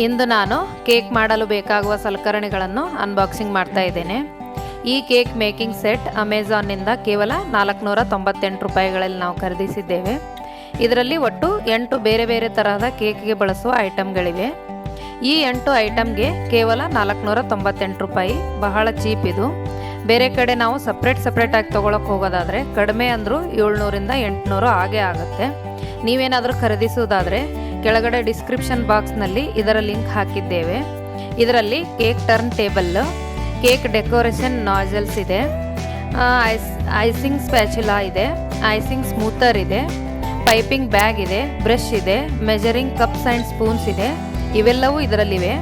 ಇಂದು ನಾನು ಕೇಕ್ ಮಾಡಲು ಬೇಕಾಗುವ ಸಲಕರಣೆಗಳನ್ನು ಅನ್ಬಾಕ್ಸಿಂಗ್ ಮಾಡ್ತಾ ಇದ್ದೇನೆ. ಈ ಕೇಕ್ ಮೇಕಿಂಗ್ ಸೆಟ್ ಅಮೆಜಾನ್ನಿಂದ ಕೇವಲ 498 ರೂಪಾಯಿಗಳಲ್ಲಿ ನಾವು ಖರೀದಿಸಿದ್ದೇವೆ. ಇದರಲ್ಲಿ ಒಟ್ಟು 8 ಬೇರೆ ಬೇರೆ ತರಹದ ಕೇಕ್ಗೆ ಬಳಸುವ ಐಟಮ್ಗಳಿವೆ. ಈ 8 ಐಟಮ್ಗೆ ಕೇವಲ 498 ರೂಪಾಯಿ, ಬಹಳ ಚೀಪ್ ಇದು. ಬೇರೆ ಕಡೆ ನಾವು ಸಪ್ರೇಟ್ ಆಗಿ ತೊಗೊಳಕ್ಕೆ ಹೋಗೋದಾದರೆ ಕಡಿಮೆ ಅಂದರೂ 700ರಿಂದ 800 ಆಗೇ ಆಗುತ್ತೆ. ನೀವೇನಾದರೂ ಖರೀದಿಸುವುದಾದರೆ ಕೆಳಗಡೆ ಡಿಸ್ಕ್ರಿಪ್ಷನ್ ಬಾಕ್ಸ್ನಲ್ಲಿ ಇದರ ಲಿಂಕ್ ಹಾಕಿದ್ದೇವೆ. ಇದರಲ್ಲಿ cake turn table, cake decoration nozzles ಇದೆ, ಐಸಿಂಗ್ ಸ್ಪ್ಯಾಚುಲಾ ಇದೆ, ಐಸಿಂಗ್ ಸ್ಮೂತರ್ ಇದೆ, ಪೈಪಿಂಗ್ ಬ್ಯಾಗ್ ಇದೆ, ಬ್ರಷ್ ಇದೆ, ಮೆಜರಿಂಗ್ ಕಪ್ಸ್ ಆ್ಯಂಡ್ ಸ್ಪೂನ್ಸ್ ಇದೆ. ಇವೆಲ್ಲವೂ ಇದರಲ್ಲಿವೆ.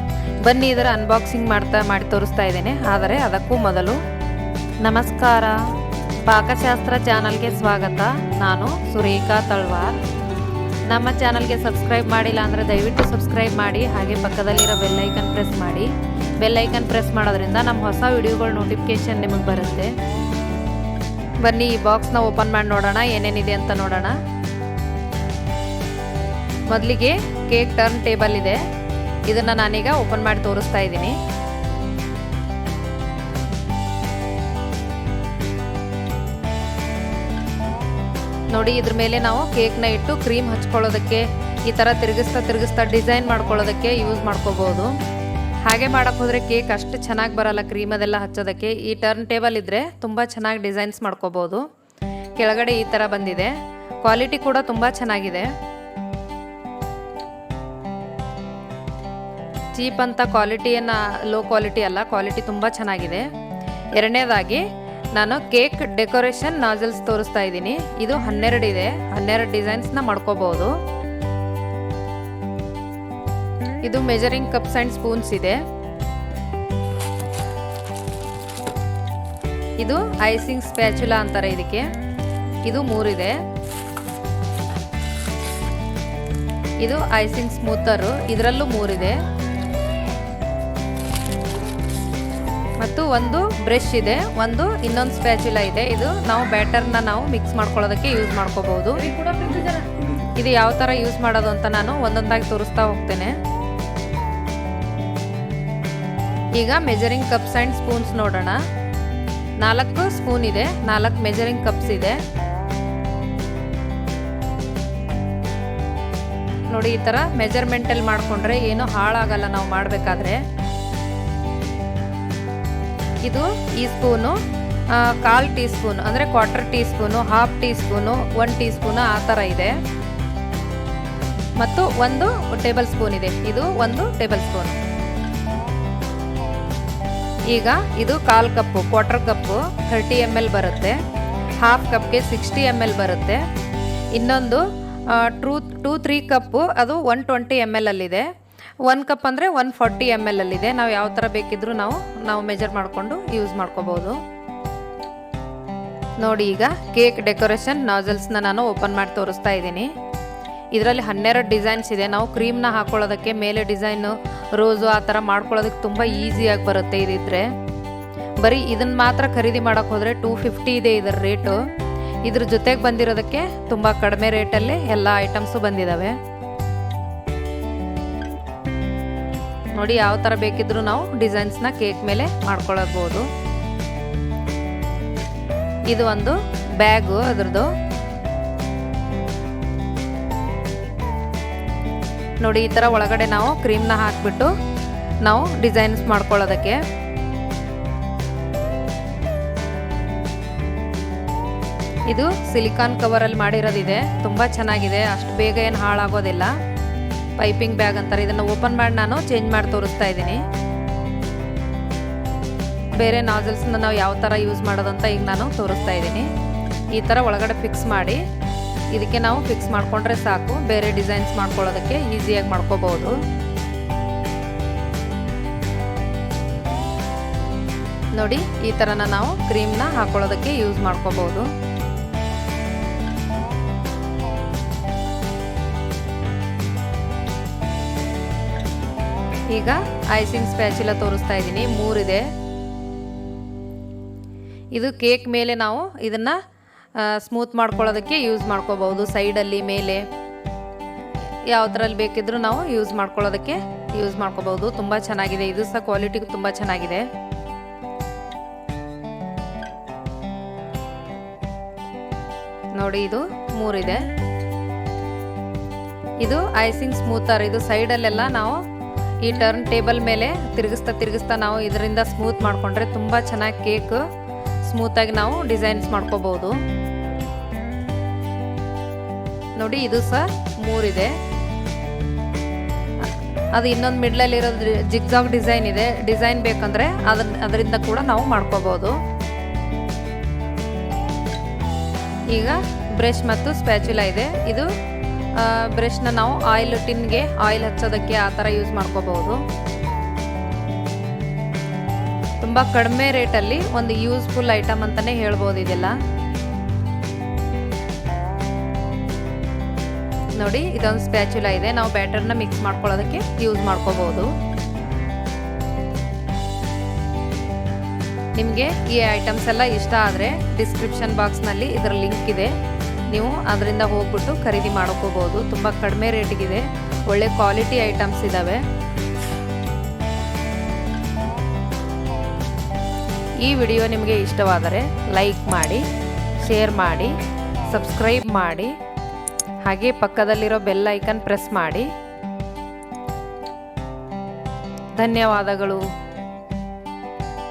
ಬನ್ನಿ ಇದರ ಅನ್ಬಾಕ್ಸಿಂಗ್ ಮಾಡಿ ತೋರಿಸ್ತಾ ಇದ್ದೇನೆ. ಆದರೆ ಅದಕ್ಕೂ ಮೊದಲು ನಮಸ್ಕಾರ, ಪಾಕಶಾಸ್ತ್ರ ಚಾನಲ್ಗೆ ಸ್ವಾಗತ. ನಾನು ಸುರೇಖಾ ತಳ್ವಾರ್. ನಮ್ಮ ಚಾನಲ್ಗೆ ಸಬ್ಸ್ಕ್ರೈಬ್ ಮಾಡಿಲ್ಲ ಅಂದರೆ ದಯವಿಟ್ಟು ಸಬ್ಸ್ಕ್ರೈಬ್ ಮಾಡಿ, ಹಾಗೆ ಪಕ್ಕದಲ್ಲಿರೋ ಬೆಲ್ಲೈಕನ್ ಪ್ರೆಸ್ ಮಾಡಿ. ಬೆಲ್ಲೈಕನ್ ಪ್ರೆಸ್ ಮಾಡೋದ್ರಿಂದ ನಮ್ಮ ಹೊಸ ವಿಡಿಯೋಗಳ ನೋಟಿಫಿಕೇಷನ್ ನಿಮಗೆ ಬರುತ್ತೆ. ಬನ್ನಿ ಈ ಬಾಕ್ಸ್ನ ಓಪನ್ ಮಾಡಿ ನೋಡೋಣ, ಏನೇನಿದೆ ಅಂತ ನೋಡೋಣ. ಮೊದಲಿಗೆ ಕೇಕ್ ಟರ್ನ್ ಟೇಬಲ್ ಇದೆ. ಇದನ್ನು ನಾನೀಗ ಓಪನ್ ಮಾಡಿ ತೋರಿಸ್ತಾ ಇದ್ದೀನಿ. ನೋಡಿ, ಇದ್ರ ಮೇಲೆ ನಾವು ಕೇಕ್ನ ಇಟ್ಟು ಕ್ರೀಮ್ ಹಚ್ಕೊಳ್ಳೋದಕ್ಕೆ, ಈ ಥರ ತಿರುಗಿಸ್ತಾ ಡಿಸೈನ್ ಮಾಡ್ಕೊಳ್ಳೋದಕ್ಕೆ ಯೂಸ್ ಮಾಡ್ಕೋಬೋದು. ಹಾಗೆ ಮಾಡೋಕ್ಕೆ ಹೋದರೆ ಕೇಕ್ ಅಷ್ಟು ಚೆನ್ನಾಗಿ ಬರಲ್ಲ ಕ್ರೀಮ್ ಅದೆಲ್ಲ ಹಚ್ಚೋದಕ್ಕೆ. ಈ ಟರ್ನ್ ಟೇಬಲ್ ಇದ್ದರೆ ತುಂಬ ಚೆನ್ನಾಗಿ ಡಿಸೈನ್ಸ್ ಮಾಡ್ಕೋಬೋದು. ಕೆಳಗಡೆ ಈ ಥರ ಬಂದಿದೆ. ಕ್ವಾಲಿಟಿ ಕೂಡ ತುಂಬ ಚೆನ್ನಾಗಿದೆ. ಚೀಪ್ ಅಂತ ಕ್ವಾಲಿಟಿಯನ್ನು ಲೋ ಕ್ವಾಲಿಟಿ ಅಲ್ಲ, ಕ್ವಾಲಿಟಿ ತುಂಬ ಚೆನ್ನಾಗಿದೆ. ಎರಡನೇದಾಗಿ ನಾನು ಕೇಕ್ ಡೆಕೋರೇಷನ್ ನಾಜಲ್ಸ್ ತೋರಿಸ್ತಾ ಇದ್ದೀನಿ. ಇದು 12 ಇದೆ. 12 ಡಿಸೈನ್ಸ್ನ ಮಾಡ್ಕೋಬಹುದು. ಇದು ಮೆಜರಿಂಗ್ ಕಪ್ಸ್ ಆ್ಯಂಡ್ ಸ್ಪೂನ್ಸ್ ಇದೆ. ಇದು ಐಸಿಂಗ್ ಸ್ಪ್ಯಾಚುಲಾ ಅಂತಾರೆ ಇದಕ್ಕೆ. ಇದು 3 ಇದೆ. ಇದು ಐಸಿಂಗ್ ಸ್ಮೂತರು, ಇದರಲ್ಲೂ 3 ಇದೆ. ಮತ್ತು ಒಂದು ಬ್ರಷ್ ಇದೆ, ಒಂದು ಇನ್ನೊಂದು ಸ್ಪ್ಯಾಚುಲಾ ಇದೆ. ಇದು ನಾವು ಬ್ಯಾಟರ್ನ ನಾವು ಮಿಕ್ಸ್ ಮಾಡ್ಕೊಳ್ಳೋದಕ್ಕೆ ಯೂಸ್ ಮಾಡ್ಕೋಬಹುದು. ಇದು ಯಾವ ಥರ ಯೂಸ್ ಮಾಡೋದು ಅಂತ ನಾನು ಒಂದೊಂದಾಗಿ ತೋರಿಸ್ತಾ ಹೋಗ್ತೇನೆ. ಈಗ ಮೆಜರಿಂಗ್ ಕಪ್ಸ್ ಆ್ಯಂಡ್ ಸ್ಪೂನ್ಸ್ ನೋಡೋಣ. 4 ಸ್ಪೂನ್ ಇದೆ, 4 ಮೆಜರಿಂಗ್ ಕಪ್ಸ್ ಇದೆ. ನೋಡಿ, ಈ ಥರ ಮೆಜರ್ಮೆಂಟಲ್ಲಿ ಮಾಡಿಕೊಂಡ್ರೆ ಏನೂ ಹಾಳಾಗಲ್ಲ ನಾವು ಮಾಡಬೇಕಾದ್ರೆ. ಇದು ಈ ಸ್ಪೂನು 1/4 ಟೀ ಸ್ಪೂನ್ ಅಂದರೆ 1/4 tea spoon, 1/2 tea spoon, 1 tea spoon ಆ ಥರ ಇದೆ. ಮತ್ತು 1 ಟೇಬಲ್ ಸ್ಪೂನ್ ಇದೆ. ಇದು 1 ಟೇಬಲ್ ಸ್ಪೂನ್. ಈಗ ಇದು 1/4 ಕಪ್ಪು, 1/4 ಕಪ್ಪು 30 ml ಬರುತ್ತೆ. 1/2 ಕಪ್ಗೆ 60 ml ಬರುತ್ತೆ. ಇನ್ನೊಂದು 2-3 ಕಪ್ಪು, ಅದು 120 ml ಅಲ್ಲಿದೆ. 1 ಕಪ್ ಅಂದರೆ 140 ml ಅಲ್ಲಿದೆ. ನಾವು ಯಾವ ಥರ ಬೇಕಿದ್ರೂ ನಾವು ಮೆಜರ್ ಮಾಡಿಕೊಂಡು ಯೂಸ್ ಮಾಡ್ಕೋಬೋದು. ನೋಡಿ, ಈಗ ಕೇಕ್ ಡೆಕೋರೇಷನ್ ನಾಜಲ್ಸ್ನ ನಾನು ಓಪನ್ ಮಾಡಿ ತೋರಿಸ್ತಾ ಇದ್ದೀನಿ. ಇದರಲ್ಲಿ 12 ಡಿಸೈನ್ಸ್ ಇದೆ. ನಾವು ಕ್ರೀಮ್ನ ಹಾಕೊಳ್ಳೋದಕ್ಕೆ, ಮೇಲೆ ಡಿಸೈನು ರೋಸು ಆ ಥರ ಮಾಡ್ಕೊಳ್ಳೋದಕ್ಕೆ ತುಂಬ ಈಸಿಯಾಗಿ ಬರುತ್ತೆ ಇದಿದ್ರೆ. ಬರೀ ಇದನ್ನು ಮಾತ್ರ ಖರೀದಿ ಮಾಡೋಕ್ಕೆ ಹೋದರೆ 250 ಇದೆ ಇದರ ರೇಟು. ಇದ್ರ ಜೊತೆಗೆ ಬಂದಿರೋದಕ್ಕೆ ತುಂಬ ಕಡಿಮೆ ರೇಟಲ್ಲಿ ಎಲ್ಲ ಐಟಮ್ಸು ಬಂದಿದ್ದಾವೆ. ನೋಡಿ, ಯಾವ ಥರ ಬೇಕಿದ್ರೂ ನಾವು ಡಿಸೈನ್ಸ್ನ ಕೇಕ್ ಮೇಲೆ ಮಾಡ್ಕೊಳ್ಳಬಹುದು. ಇದು ಒಂದು ಬ್ಯಾಗು ಅದ್ರದ್ದು. ನೋಡಿ, ಈ ಥರ ಒಳಗಡೆ ನಾವು ಕ್ರೀಮ್ನ ಹಾಕಿಬಿಟ್ಟು ನಾವು ಡಿಸೈನ್ಸ್ ಮಾಡ್ಕೊಳ್ಳೋದಕ್ಕೆ. ಇದು ಸಿಲಿಕಾನ್ ಕವರಲ್ಲಿ ಮಾಡಿರೋದಿದೆ. ತುಂಬ ಚೆನ್ನಾಗಿದೆ, ಅಷ್ಟು ಬೇಗ ಏನು ಹಾಳಾಗೋದಿಲ್ಲ. ಪೈಪಿಂಗ್ ಬ್ಯಾಗ್ ಅಂತಾರೆ ಇದನ್ನು. ಓಪನ್ ಮಾಡಿ ನಾನು ಚೇಂಜ್ ಮಾಡಿ ತೋರಿಸ್ತಾ ಇದ್ದೀನಿ. ಬೇರೆ ನಾಜಲ್ಸ್ನ ನಾವು ಯಾವ ಥರ ಯೂಸ್ ಮಾಡೋದಂತ ಈಗ ನಾನು ತೋರಿಸ್ತಾ ಇದ್ದೀನಿ. ಈ ಥರ ಒಳಗಡೆ ಫಿಕ್ಸ್ ಮಾಡಿ ಇದಕ್ಕೆ ನಾವು ಫಿಕ್ಸ್ ಮಾಡಿಕೊಂಡ್ರೆ ಸಾಕು. ಬೇರೆ ಡಿಸೈನ್ಸ್ ಮಾಡ್ಕೊಳ್ಳೋದಕ್ಕೆ ಈಸಿಯಾಗಿ ಮಾಡ್ಕೋಬಹುದು. ನೋಡಿ, ಈ ಥರನ ನಾವು ಕ್ರೀಮ್ನ ಹಾಕೊಳ್ಳೋದಕ್ಕೆ ಯೂಸ್ ಮಾಡ್ಕೋಬಹುದು. ಈಗ ಐಸಿಂಗ್ ಸ್ಪ್ಯಾಚುಲಾ ತೋರಿಸ್ತಾ ಇದ್ದೀನಿ. 3 ಇದೆ. ಇದು ಕೇಕ್ ಮೇಲೆ ನಾವು ಇದನ್ನು ಸ್ಮೂತ್ ಮಾಡ್ಕೊಳ್ಳೋದಕ್ಕೆ ಯೂಸ್ ಮಾಡ್ಕೋಬಹುದು. ಸೈಡಲ್ಲಿ ಮೇಲೆ ಯಾವ ಥರಲ್ಲಿ ಬೇಕಿದ್ರೂ ನಾವು ಯೂಸ್ ಮಾಡ್ಕೊಳ್ಳೋದಕ್ಕೆ ಯೂಸ್ ಮಾಡ್ಕೋಬಹುದು. ತುಂಬ ಚೆನ್ನಾಗಿದೆ, ಇದು ಸಹ ಕ್ವಾಲಿಟಿ ತುಂಬ ಚೆನ್ನಾಗಿದೆ. ನೋಡಿ ಇದು 3 ಇದೆ. ಇದು ಐಸಿಂಗ್ ಸ್ಮೂತರ್. ಇದು ಸೈಡಲ್ಲೆಲ್ಲ ನಾವು ಈ ಟರ್ನ್ ಟೇಬಲ್ ಮೇಲೆ ತಿರುಗಿಸ್ತಾ ನಾವು ಇದರಿಂದ ಸ್ಮೂತ್ ಮಾಡಿಕೊಂಡ್ರೆ ತುಂಬ ಚೆನ್ನಾಗಿ ಕೇಕ್ ಸ್ಮೂತಾಗಿ ನಾವು ಡಿಸೈನ್ಸ್ ಮಾಡ್ಕೋಬಹುದು. ನೋಡಿ ಇದು ಸಹ 3 ಇದೆ. ಅದು ಇನ್ನೊಂದು ಮಿಡ್ಲಲ್ಲಿ ಇರೋದು ಜಿಗ್ಜಾಗ್ ಡಿಸೈನ್ ಇದೆ. ಡಿಸೈನ್ ಬೇಕಂದ್ರೆ ಅದರಿಂದ ಕೂಡ ನಾವು ಮಾಡ್ಕೋಬಹುದು. ಈಗ ಬ್ರಷ್ ಮತ್ತು ಸ್ಪ್ಯಾಚುಲಾ ಇದೆ. ಇದು ಬ್ರಷ್ನ ನಾವು ಟಿನ್ಗೆ ಆಯಿಲ್ ಹಚ್ಚೋದಕ್ಕೆ ಆ ಥರ ಯೂಸ್ ಮಾಡ್ಕೋಬಹುದು. ತುಂಬ ಕಡಿಮೆ ರೇಟಲ್ಲಿ ಒಂದು ಯೂಸ್ಫುಲ್ ಐಟಮ್ ಅಂತಲೇ ಹೇಳ್ಬೋದು ಇದೆಲ್ಲ. ನೋಡಿ ಇದೊಂದು ಸ್ಪ್ಯಾಚುಲಾ ಇದೆ. ನಾವು ಬ್ಯಾಟರ್ನ ಮಿಕ್ಸ್ ಮಾಡ್ಕೊಳ್ಳೋದಕ್ಕೆ ಯೂಸ್ ಮಾಡ್ಕೋಬಹುದು. ನಿಮಗೆ ಈ ಐಟಮ್ಸ್ ಎಲ್ಲ ಇಷ್ಟ ಆದರೆ ಡಿಸ್ಕ್ರಿಪ್ಷನ್ ಬಾಕ್ಸ್ನಲ್ಲಿ ಇದರ ಲಿಂಕ್ ಇದೆ, ನೀವು ಅದರಿಂದ ಹೋಗ್ಬಿಟ್ಟು ಖರೀದಿ ಮಾಡ್ಕೋಬಹುದು. ತುಂಬ ಕಡಿಮೆ ರೇಟಿಗಿದೆ, ಒಳ್ಳೆ ಕ್ವಾಲಿಟಿ ಐಟಮ್ಸ್ ಇದ್ದಾವೆ. ಈ ವಿಡಿಯೋ ನಿಮಗೆ ಇಷ್ಟವಾದರೆ ಲೈಕ್ ಮಾಡಿ, ಶೇರ್ ಮಾಡಿ, ಸಬ್ಸ್ಕ್ರೈಬ್ ಮಾಡಿ, ಹಾಗೆ ಪಕ್ಕದಲ್ಲಿರೋ ಬೆಲ್ ಐಕನ್ ಪ್ರೆಸ್ ಮಾಡಿ. ಧನ್ಯವಾದಗಳು.